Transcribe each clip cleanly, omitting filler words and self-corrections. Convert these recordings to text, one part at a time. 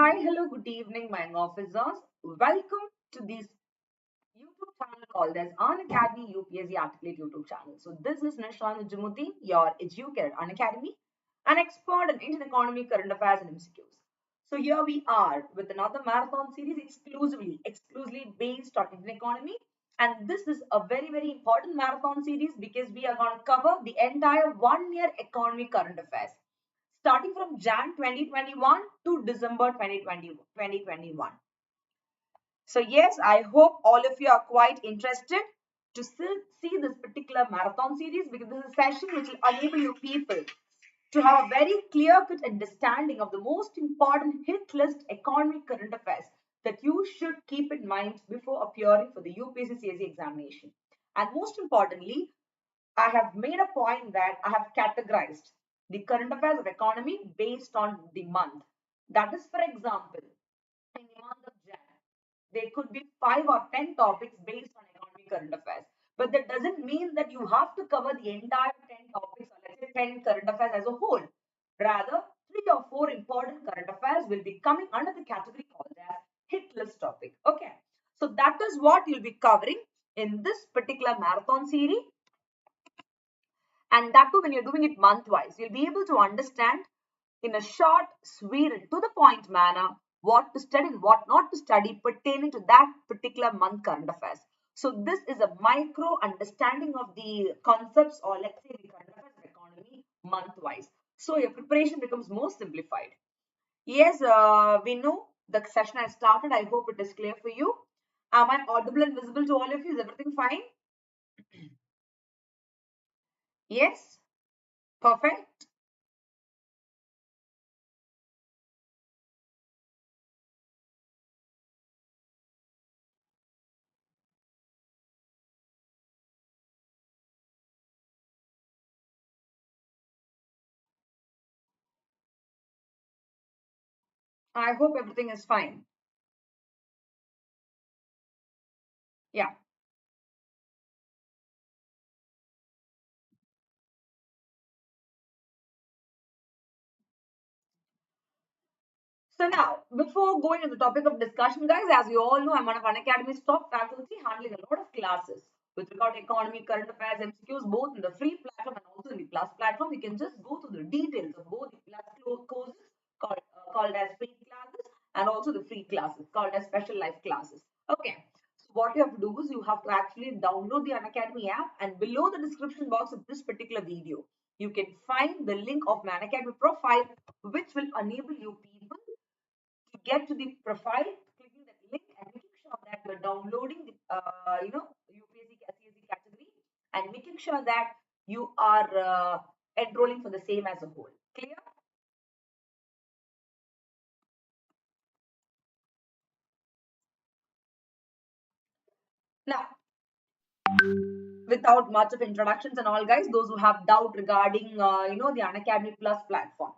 Hi, hello, good evening, my officers. Welcome to this YouTube channel called as Unacademy UPSC Articulate YouTube channel. So this is Nisha Nujumudeen, your educator at Unacademy, an expert in Indian economy, current affairs, and MCQs. So here we are with another marathon series exclusively based on Indian economy. And this is a very important marathon series because we are going to cover the entire 1 year economy current affairs starting from Jan 2021 to December 2021. So yes, I hope all of you are quite interested to see this particular marathon series because this is a session which will enable you people to have a very clear-cut understanding of the most important hit list economic current affairs that you should keep in mind before appearing for the UPSC CSE examination. And most importantly, I have made a point that I have categorized the current affairs of economy based on the month. That is, for example, in the month of Jan, there could be 5 or 10 topics based on economy current affairs. But that doesn't mean that you have to cover the entire 10 topics or let's say 10 current affairs as a whole. Rather, 3 or 4 important current affairs will be coming under the category called as hit list topic. Okay. So that is what you'll be covering in this particular marathon series. And that too, when you're doing it month-wise, you'll be able to understand in a short, sweet, and to the point manner what to study and what not to study pertaining to that particular month current affairs. So this is a micro understanding of the concepts or let's say the current affairs of economy month-wise. So your preparation becomes more simplified. Yes, we know the session has started. I hope it is clear for you. Am I audible and visible to all of you? Is everything fine? Yes, perfect. I hope everything is fine. Yeah. So now, before going to the topic of discussion, guys, as you all know, I'm one of Unacademy's top faculty handling a lot of classes with regard to economy, current affairs, MCQs, both in the free platform and also in the plus platform. You can just go through the details of both the plus courses called as paid classes and also the free classes called as special life classes. Okay. So what you have to do is you have to actually download the Unacademy app, and below the description box of this particular video, you can find the link of my Unacademy profile, which will enable you people to get to the profile, clicking that link and making sure that you're downloading the UPSC CSE category and making sure that you are enrolling for the same as a whole. Clear? Now, without much of introductions and all, guys, those who have doubt regarding the Unacademy Plus platform,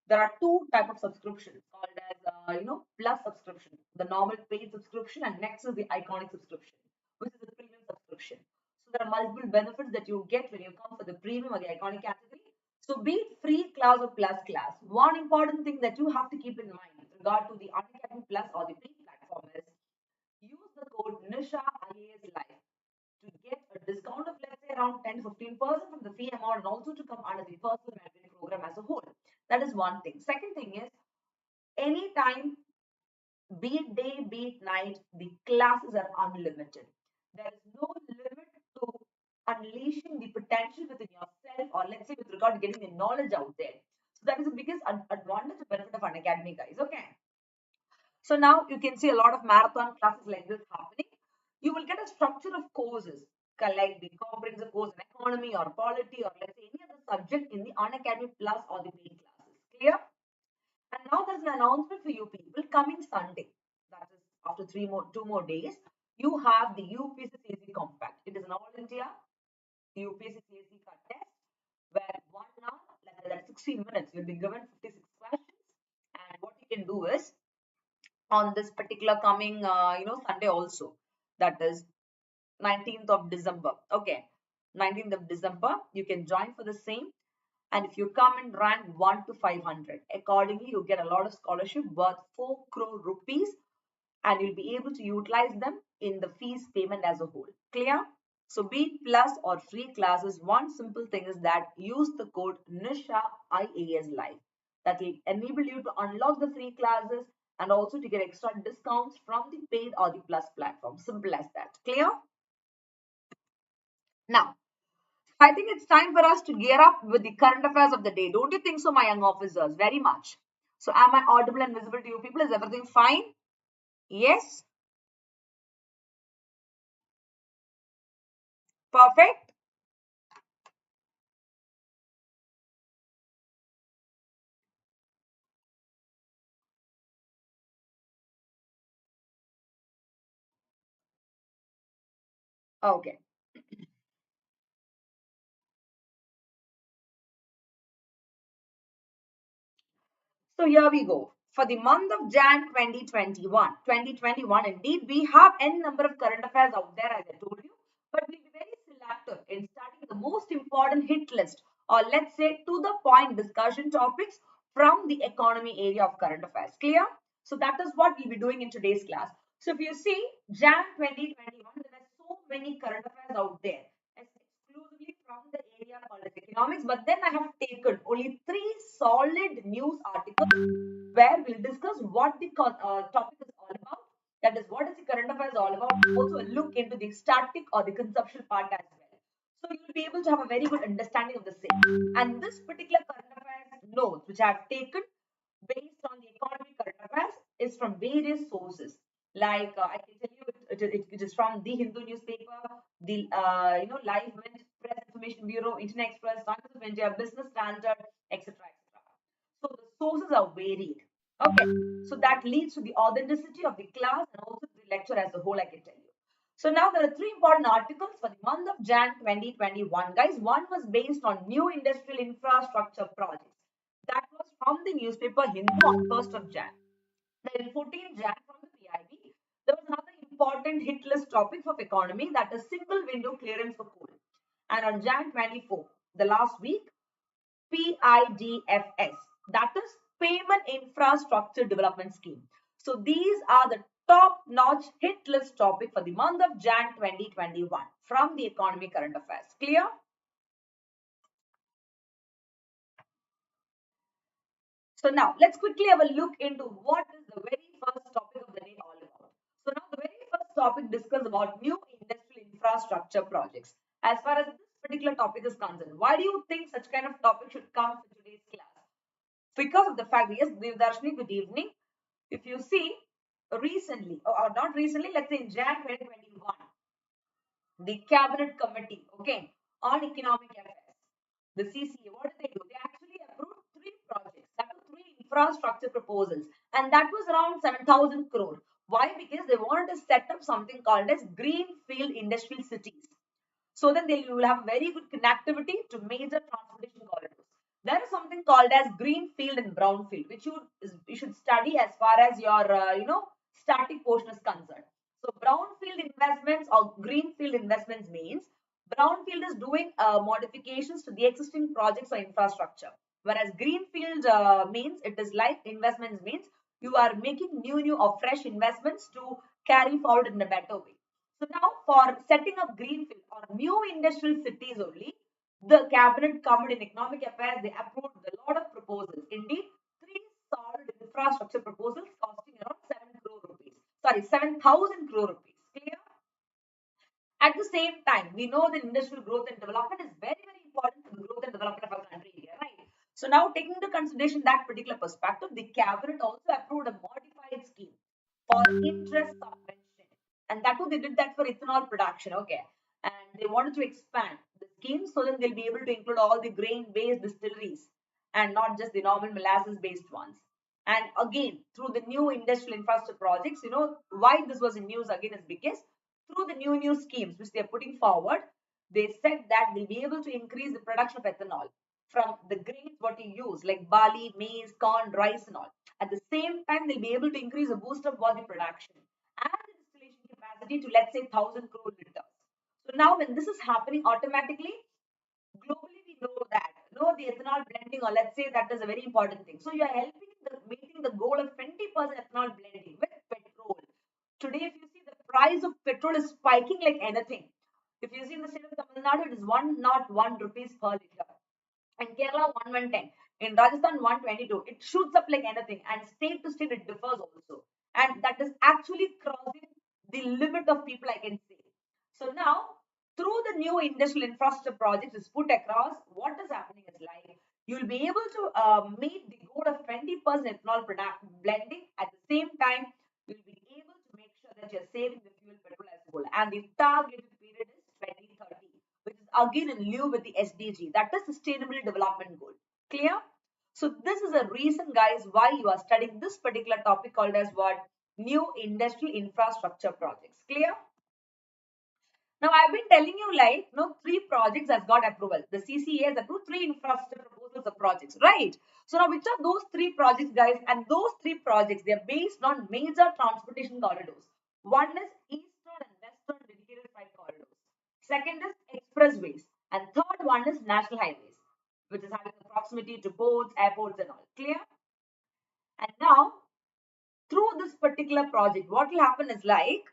there are two type of subscriptions called as plus subscription, the normal paid subscription, and next is the iconic subscription, which is the premium subscription. So there are multiple benefits that you get when you come for the premium or the iconic category. So be it free class or plus class, one important thing that you have to keep in mind with regard to the Unacademy Plus or the paid platform is use the code Nisha IAS Live to get a discount of let's say around 10 to 15% from the fee amount and also to come under the personal mentoring program as a whole. That is one thing. Second thing is anytime, be it day, be it night, the classes are unlimited. There is no limit to unleashing the potential within yourself or let's say with regard to getting the knowledge out there. So that is the biggest advantage and benefit of Unacademy, guys. Okay. So now you can see a lot of marathon classes like this happening. You will get a structure of courses, like the comprehensive course in economy or polity or let's say any other subject in the Unacademy Plus or the paid classes. Clear? And now there's an announcement for you people coming Sunday. That is after 2 more days. You have the UPSC CSE Compact. It is an all India UPSC CSE test where 1 hour, that's 60 minutes, you'll be given 56 questions. And what you can do is on this particular coming Sunday also, that is 19th of December. Okay, 19th of December, you can join for the same. And if you come in rank 1 to 500, accordingly, you get a lot of scholarship worth 4 crore rupees, and you'll be able to utilize them in the fees payment as a whole. Clear? So be it plus or free classes, one simple thing is that use the code Nisha IAS Live. That will enable you to unlock the free classes and also to get extra discounts from the paid or the plus platform. Simple as that. Clear? Now, I think it's time for us to gear up with the current affairs of the day. Don't you think so, my young officers? Very much. So am I audible and visible to you people? Is everything fine? Yes? Perfect? Okay. So here we go. For the month of Jan 2021, indeed, we have n number of current affairs out there, as I told you, but we'll be very selective in starting the most important hit list, or let's say to the point discussion topics from the economy area of current affairs. Clear? So that is what we'll be doing in today's class. So if you see Jan 2021, there are so many current affairs out there, exclusively from the area called as economics, but then I have taken only three solid news articles where we'll discuss what the topic is all about. That is, what is the current affairs all about? Also, a look into the static or the conceptual part as well. So you'll be able to have a very good understanding of the same. And this particular current affairs notes, which I have taken based on the economy current affairs, is from various sources. Like I can tell you, it is from the Hindu newspaper, the Live Mint, Press Information Bureau, Internet Express, Times of India, Business Standard, etc. etc. So the sources are varied. Okay, so that leads to the authenticity of the class and also the lecture as a whole, I can tell you. So now there are three important articles for the month of Jan 2021. Guys, one was based on new industrial infrastructure projects. That was from the newspaper Hindu on 1st of Jan. Then 14th Jan from the PIB, there was another important hit list topic of economy, that is single window clearance for coal. And on Jan 24, the last week, PIDFS, that is Payment Infrastructure Development Scheme. So these are the top-notch hit list topic for the month of Jan 2021 from the economy current affairs. Clear? So now let's quickly have a look into what is the very first topic of the day all about. So now the very first topic discusses about new industrial infrastructure projects. As far as this particular topic is concerned, why do you think such kind of topic should come for today's class? Because of the fact, yes, Devdarshini, good evening. If you see recently, or not recently, let's say in Jan 2021, the cabinet committee, okay, on economic affairs, the CCA, what did they do? They actually approved three projects, that were three infrastructure proposals, and that was around 7,000 crore. Why? Because they wanted to set up something called as greenfield industrial cities, so that they will have very good connectivity to major transportation corridors. There is something called as greenfield and brownfield, which you should study as far as your static portion is concerned. So brownfield investments or greenfield investments means brownfield is doing modifications to the existing projects or infrastructure, whereas greenfield means it is like investments means you are making new or fresh investments to carry forward in a better way. So now for setting up greenfield or new industrial cities only, the cabinet committee in economic affairs, they approved a lot of proposals. Indeed, three solid infrastructure proposals costing around 7 crore rupees. Sorry, 7,000 crore rupees. Clear? At the same time, we know that industrial growth and development is very, very important for the growth and development of our country, India, right? So now taking into consideration that particular perspective, the cabinet also approved a modified scheme for interest subvention. And that too, they did that for ethanol production, okay? And they wanted to expand the scheme so that they'll be able to include all the grain-based distilleries and not just the normal molasses-based ones. And again, through the new industrial infrastructure projects, why this was in news again is because through the new schemes which they are putting forward, they said that we'll be able to increase the production of ethanol from the grains what you use like barley, maize, corn, rice and all. At the same time, they'll be able to increase the boost of body production and the distillation capacity to, let's say, 1,000 crore liters. So now when this is happening automatically, globally we know that the ethanol blending, or let's say that is a very important thing. So you are helping meeting the goal of 20% ethanol blending with petrol. Today, if you see, the price of petrol is spiking like anything. If you see in the state of Tamil Nadu, it is 101 rupees per liter. In Kerala, 110. In Rajasthan, 122. It shoots up like anything. And state to state, it differs also. And that is actually crossing the limit of people, I can say. So now, through the new industrial infrastructure projects is put across, what is happening is like you'll be able to meet the goal of 20% ethanol blending. At the same time, you'll be able to make sure that you're saving the fuel petrol as well. And the targeted period is 2030, which is again in lieu with the SDG, that is Sustainable Development Goal. Clear? So this is a reason, guys, why you are studying this particular topic called as what? New industrial infrastructure projects. Clear? Now, I've been telling you like, three projects has got approval. The CCA has approved three infrastructure proposals of projects, right? So now, which are those three projects, guys? And those three projects, they are based on major transportation corridors. One is eastern and western dedicated freight corridors. Second is expressways, and third one is national highways, which is having the proximity to ports, airports, and all. Clear? And now, through this particular project, what will happen is like,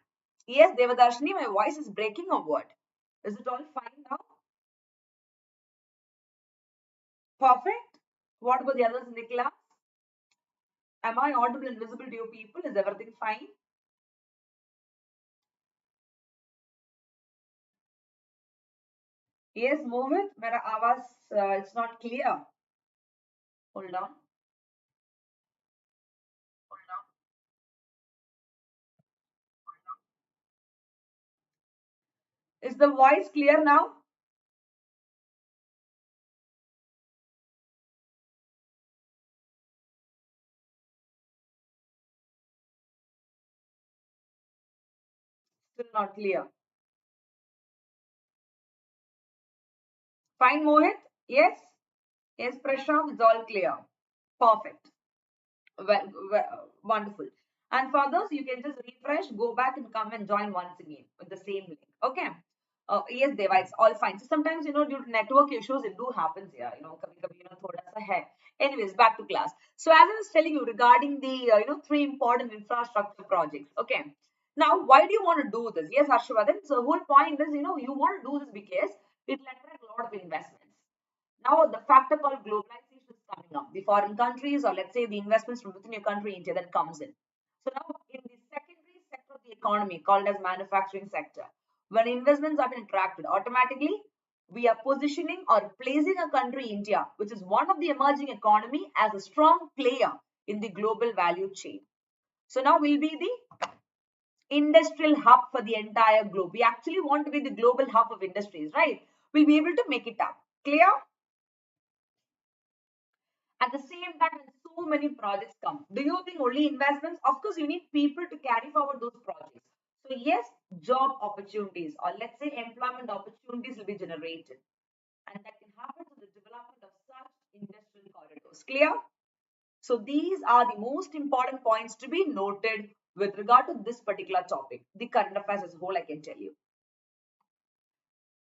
yes, Devadarshini, my voice is breaking or what? Is it all fine now? Perfect. What about the others in the class? Am I audible and visible to you people? Is everything fine? Yes, Mohit, mera आवाज it's not clear. Hold on. Is the voice clear now? Still not clear. Fine, Mohit? Yes? Yes, Prashant, it's all clear. Perfect. Wonderful. And for those, you can just refresh, go back and come and join once again with the same link. Okay. Yes, Deva, it's all fine. So sometimes, due to network issues, it do happens here. Kabhi kabhi, thoda sa hai. Anyways, back to class. So as I was telling you regarding the, three important infrastructure projects. Okay. Now, why do you want to do this? Yes, Harshvardhan. So the whole point is, you want to do this because it will attract a lot of investments. Now, the factor called globalization is coming up. The foreign countries, or let's say the investments from within your country, India, that comes in. So now, in the secondary sector of the economy, called as manufacturing sector, when investments are being attracted, automatically we are positioning or placing a country, India, which is one of the emerging economy, as a strong player in the global value chain. So now we'll be the industrial hub for the entire globe. We actually want to be the global hub of industries, right? We'll be able to make it up. Clear? At the same time, when so many projects come, do you think only investments? Of course, you need people to carry forward those projects. So yes, job opportunities, or let's say employment opportunities, will be generated, and that can happen through the development of such industrial corridors. Clear? So these are the most important points to be noted with regard to this particular topic, the current affairs as a whole, I can tell you.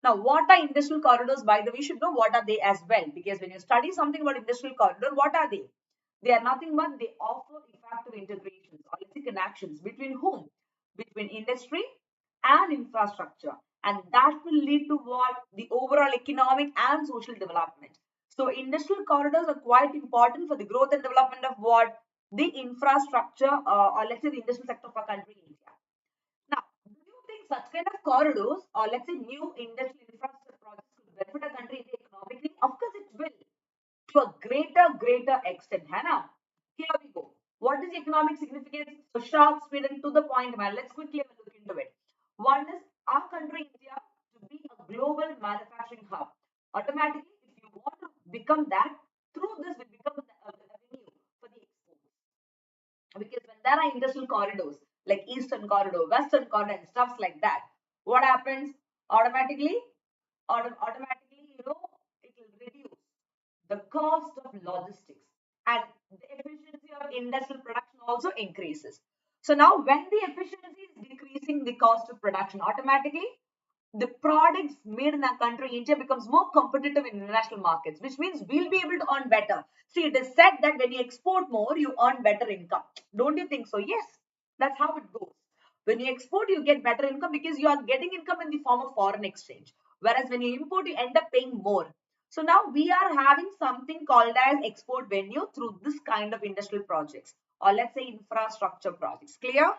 Now, what are industrial corridors? By the way, you should know what are they as well, because when you study something about industrial corridor, what are they? They are nothing but they offer effective integrations or let's say connections between whom? Between industry and infrastructure. And that will lead to what? The overall economic and social development. So industrial corridors are quite important for the growth and development of what? The infrastructure or let's say the industrial sector of our country, India. Now, do you think such kind of corridors or let's say new industrial infrastructure projects could benefit a country economically? Of course, it will to a greater extent. Hannah, here we go. What is economic significance? So sharp, speed, and to the point, man. Let's quickly have a look into it. One is our country, India, to be a global manufacturing hub. Automatically, if you want to become that, through this will become the avenue for the exports. Because when there are industrial corridors like Eastern Corridor, Western Corridor, and stuffs like that, what happens? Automatically, automatically, it will reduce the cost of logistics and the efficiency of industrial production also increases. So now when the efficiency is decreasing the cost of production automatically, the products made in our country, India, becomes more competitive in international markets, which means we'll be able to earn better. See, it is said that when you export more, you earn better income. Don't you think so? Yes, that's how it goes. When you export, you get better income because you are getting income in the form of foreign exchange. Whereas when you import, you end up paying more. So now we are having something called as export venue through this kind of industrial projects, or let's say infrastructure projects. Clear?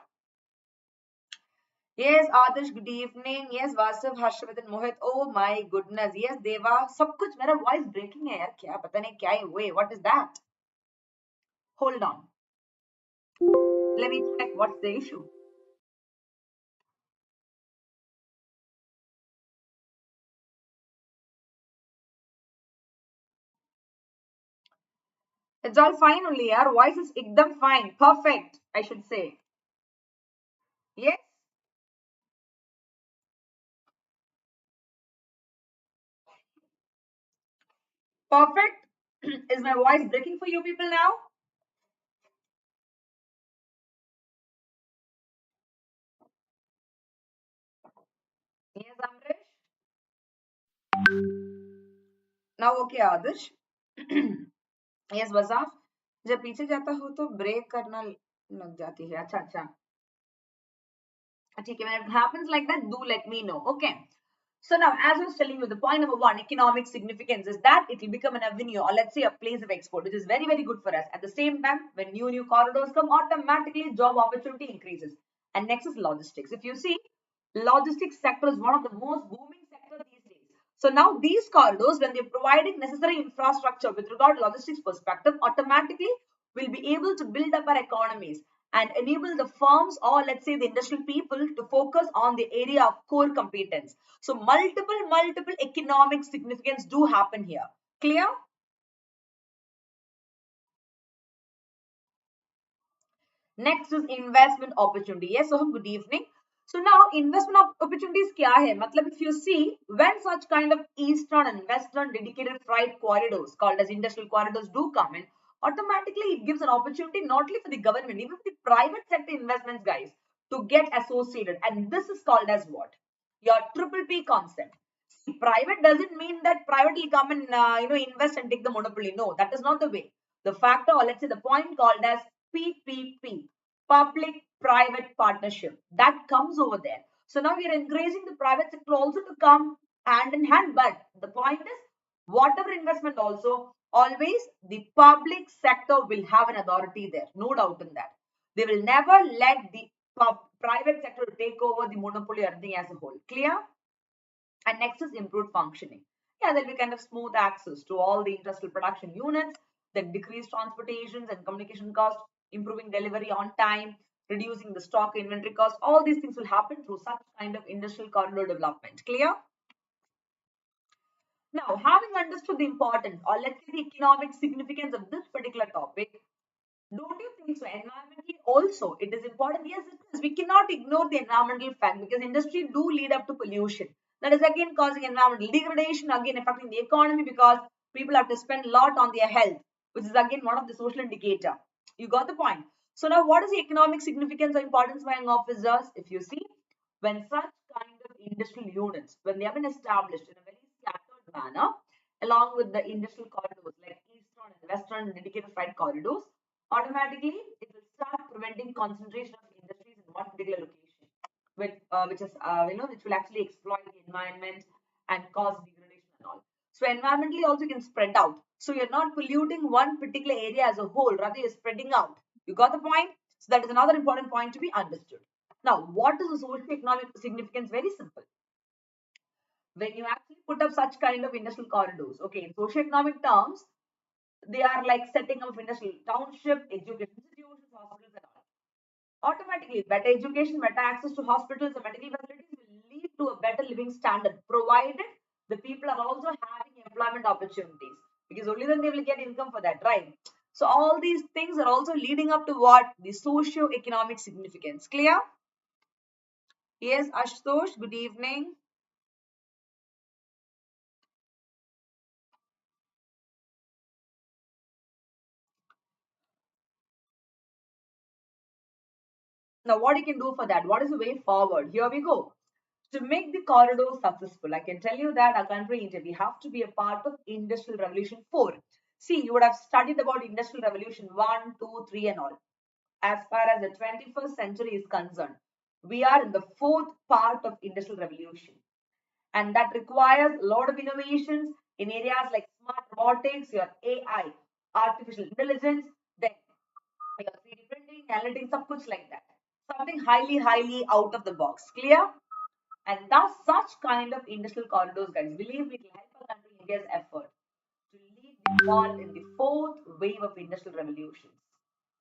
Yes, Adarsh, good evening. Yes, Vasav, Harshvardhan, Mohit. Oh my goodness. Yes, Deva. सब कुछ मेरा voice breaking है यार. क्या पता नहीं क्या है. Wait, what is that? Hold on. Let me check what's the issue. It's all fine only, yaar. Voice is ekdam fine. Perfect, I should say. Yes, perfect. Is my voice breaking for you people now? Yes, Amrish. Now okay, Adarsh. Yes, Vasav. जब पीछे जाता हो तो break करना लग जाती है. अच्छा अच्छा. Okay, when it happens like that, do let me know. Okay. So now, as I was telling you, the point number one, economic significance, is that it will become an avenue, or let's say a place of export, which is very, very good for us. At the same time, when new corridors come, automatically job opportunity increases. And next is logistics. If you see, logistics sector is one of the most booming sector these days. So now these corridors, when they're providing necessary infrastructure with regard to logistics perspective, automatically will be able to build up our economies and enable the firms, or let's say the industrial people, to focus on the area of core competence. So multiple economic significance do happen here. Clear? Next is investment opportunity. Yes, Soham, good evening. So now investment opportunities kya hai? Matlab, if you see, when such kind of eastern and western dedicated freight corridors called as industrial corridors do come in, automatically it gives an opportunity not only for the government, even for the private sector investments, guys, to get associated. And this is called as what? Your triple P concept. See, private doesn't mean that private will come and invest and take the monopoly. No, that is not the way. The factor, or let's say the point called as PPP, public private partnership, that comes over there. So now we are encouraging the private sector also to come hand in hand. But the point is, whatever investment also, always the public sector will have an authority there. No doubt in that. They will never let the private sector take over the monopoly or anything as a whole. Clear? And next is improved functioning. Yeah, there'll be kind of smooth access to all the industrial production units, that decrease transportations and communication costs, improving delivery on time, reducing the stock inventory cost. All these things will happen through such kind of industrial corridor development. Clear? Now, having understood the importance, or let's say the economic significance of this particular topic, don't you think so? Environmentally also, it is important. Yes, it is. We cannot ignore the environmental fact because industry do lead up to pollution. That is again causing environmental degradation, again affecting the economy because people have to spend a lot on their health, which is again one of the social indicator. You got the point. So now what is the economic significance or importance of officers? If you see, when such kind of industrial units, when they have been established in a very scattered manner, along with the industrial corridors like eastern and western dedicated freight corridors, automatically it will start preventing concentration of industries in one particular location, which will actually exploit the environment and cause degradation and all. So environmentally also can spread out. So you're not polluting one particular area as a whole, rather you're spreading out. You got the point? So that is another important point to be understood. Now, what is the socio-economic significance? Very simple. When you actually put up such kind of industrial corridors, okay, in socio-economic terms, they are like setting up industrial township, education institutions, hospitals, and all. Automatically, better education, better access to hospitals and medical facilities will lead to a better living standard, provided the people are also having employment opportunities. Because only then they will get income for that, right? So all these things are also leading up to what? The socio-economic significance. Clear? Yes, Ashutosh, good evening. Now, what you can do for that? What is the way forward? Here we go. To make the corridor successful, I can tell you that our country, India, we have to be a part of Industrial Revolution 4. See, you would have studied about Industrial Revolution 1, 2, 3 and all. As far as the 21st century is concerned, we are in the fourth part of Industrial Revolution. And that requires a lot of innovations in areas like smart robotics, your AI, artificial intelligence, then your 3D printing, analytics, सब कुछ like that. Something highly out of the box. Clear? And thus, such kind of industrial corridors, guys, believe me, will help our country India's effort to lead the world in the fourth wave of industrial revolutions.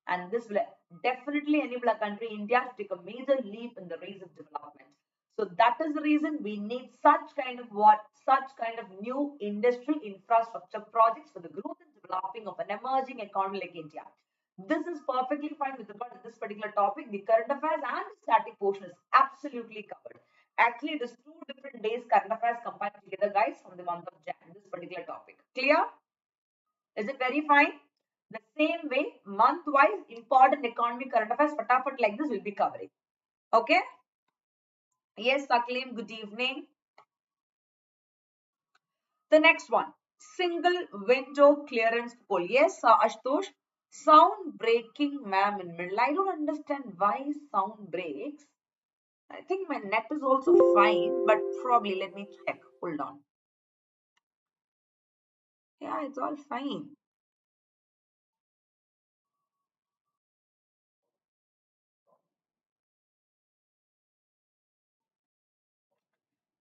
And this will definitely enable our country India to take a major leap in the race of development. So that is the reason we need such kind of new industrial infrastructure projects for the growth and developing of an emerging economy like India. This is perfectly fine with regard to this particular topic. The current affairs and the static portion is absolutely covered. Actually, it is 2 different days current affairs combined together, guys, from the month of Jan. This particular topic. Clear? Is it very fine? The same way, month-wise, important economy current affairs, fatafat like this will be covering. Okay? Yes, Saklim, good evening. The next one, single window clearance poll. Yes, Ashutosh, sound breaking, ma'am, in middle. I don't understand why sound breaks. I think my net is also fine, but probably let me check. Hold on. Yeah, it's all fine.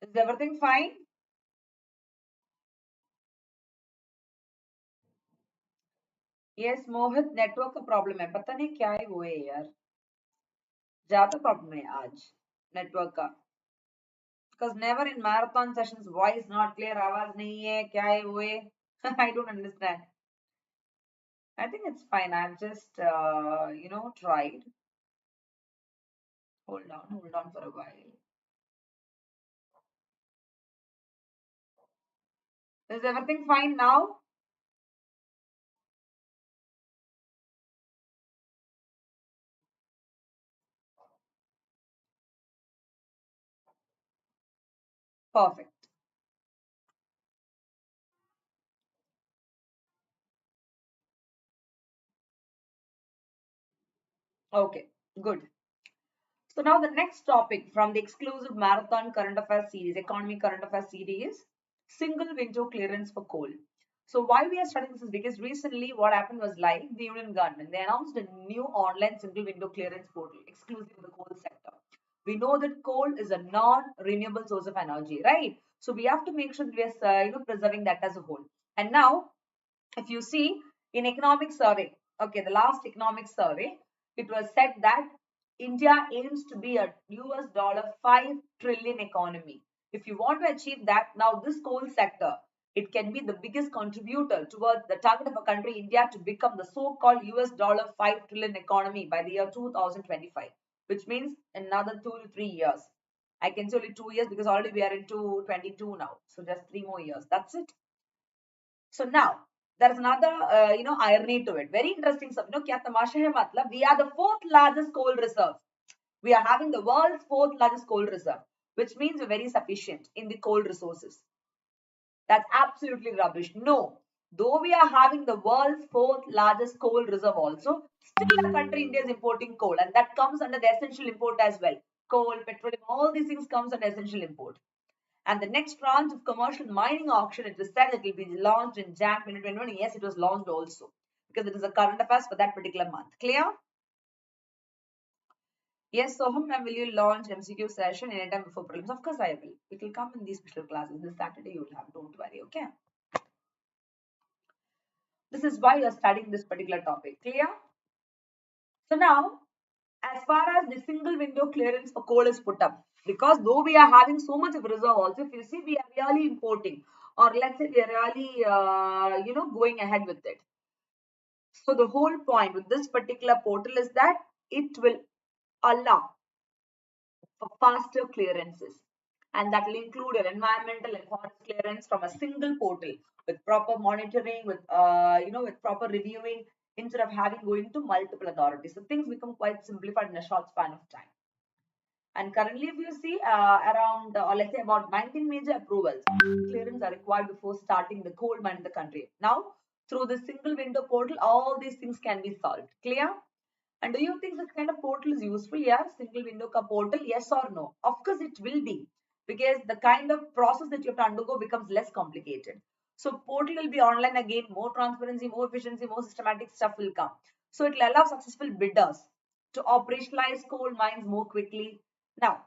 Is everything fine? Yes, Mohit network का problem है पता नहीं क्या है वो है यार ज्यादा प्रॉब्लम है आज नेटवर्क का because never in marathon sessions voice not clear आवाज नहीं है क्या है वो है I don't understand. I think it's fine. I've just tried. Hold on for a while. Is everything fine now? Perfect. Okay, good. So now the next topic from the exclusive marathon current affairs series, economy current affairs series, single window clearance for coal. So why we are studying this is because recently what happened was like the Union government, they announced a new online single window clearance portal exclusive to the coal sector. We know that coal is a non-renewable source of energy, right? So we have to make sure that we are preserving that as a whole. And now if you see in economic survey, okay, the last economic survey, it was said that India aims to be a US $5 trillion economy. If you want to achieve that, now this coal sector, it can be the biggest contributor towards the target of a country, India, to become the so-called US $5 trillion economy by the year 2025, which means another 2 to 3 years. I can say only 2 years because already we are into 22 now. So just 3 more years. That's it. So now there is another irony to it. Very interesting stuff. Kya tamasha hai matlab? We are the fourth largest coal reserve. We are having the world's fourth largest coal reserve, which means we're very sufficient in the coal resources. That's absolutely rubbish. No. Though we are having the world's fourth largest coal reserve also, still our country India is importing coal, and that comes under the essential import as well. Coal, petroleum, all these things comes under essential import. And the next tranche of commercial mining auction, it was said that it will be launched in Jan 2021. Yes, it was launched also because it is a current affairs for that particular month. Clear? Yes, Soham, ma'am, will you launch MCQ session anytime before prelims? Of course, I will. It will come in these special classes. This Saturday you will have. Don't worry, okay? This is why you are studying this particular topic. Clear? So now, as far as the single window clearance for coal is put up, because though we are having so much of reserve also, if you see, we are really importing, or let's say we are really going ahead with it. So the whole point with this particular portal is that it will allow for faster clearances, and that will include an environmental and forest clearance from a single portal with proper monitoring, with with proper reviewing, instead of having going to multiple authorities. So things become quite simplified in a short span of time. And currently, if you see around, or let's say about 19 major approvals, clearance are required before starting the coal mine in the country. Now, through the single window portal, all these things can be solved. Clear? And do you think this kind of portal is useful? Yeah, single window ka portal, yes or no? Of course, it will be, because the kind of process that you have to undergo becomes less complicated. So portal will be online again, more transparency, more efficiency, more systematic stuff will come. So it will allow successful bidders to operationalize coal mines more quickly. Now,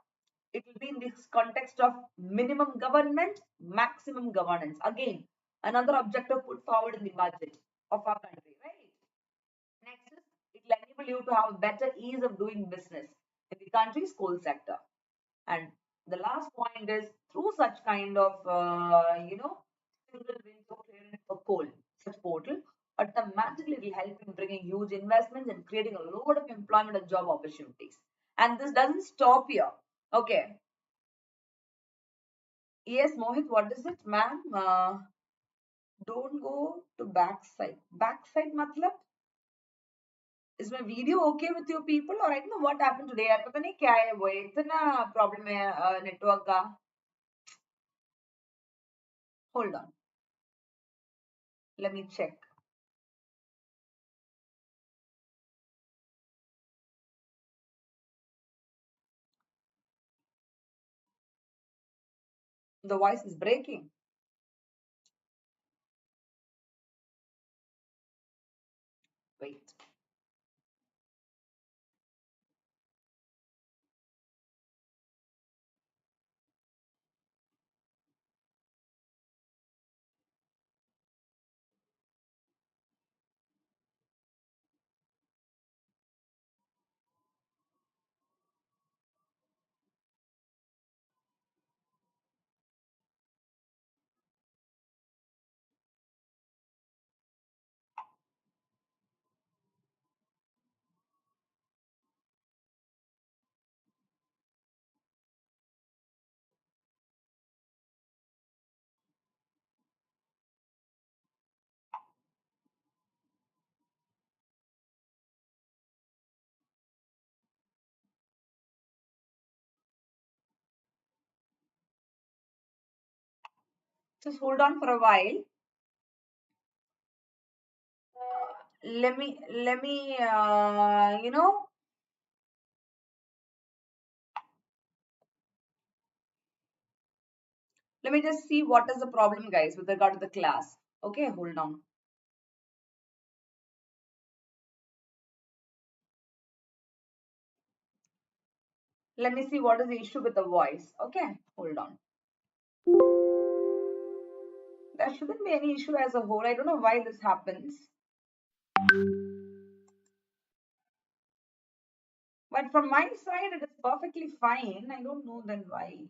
it will be in this context of minimum government, maximum governance. Again, another objective put forward in the budget of our country, right? Next is, it will enable you to have better ease of doing business in the country's coal sector. And the last point is, through such kind of, single window clearance for coal, such portal automatically will help in bringing huge investments and creating a load of employment and job opportunities. And this doesn't stop here. Okay. Yes, Mohit, what is it, ma'am? Don't go to backside. Backside matlab? Is my video okay with you people, or I don't know what happened today यार, पता नहीं क्या है, वो इतना problem है network का. Hold on, let me check. The voice is breaking. Wait. Just hold on for a while. Let me let me just see what is the problem, guys, with regard to the class. Okay, hold on. Let me see what is the issue with the voice. Okay, hold on. There shouldn't be any issue as a whole. I don't know why this happens. But from my side, it is perfectly fine. I don't know then why.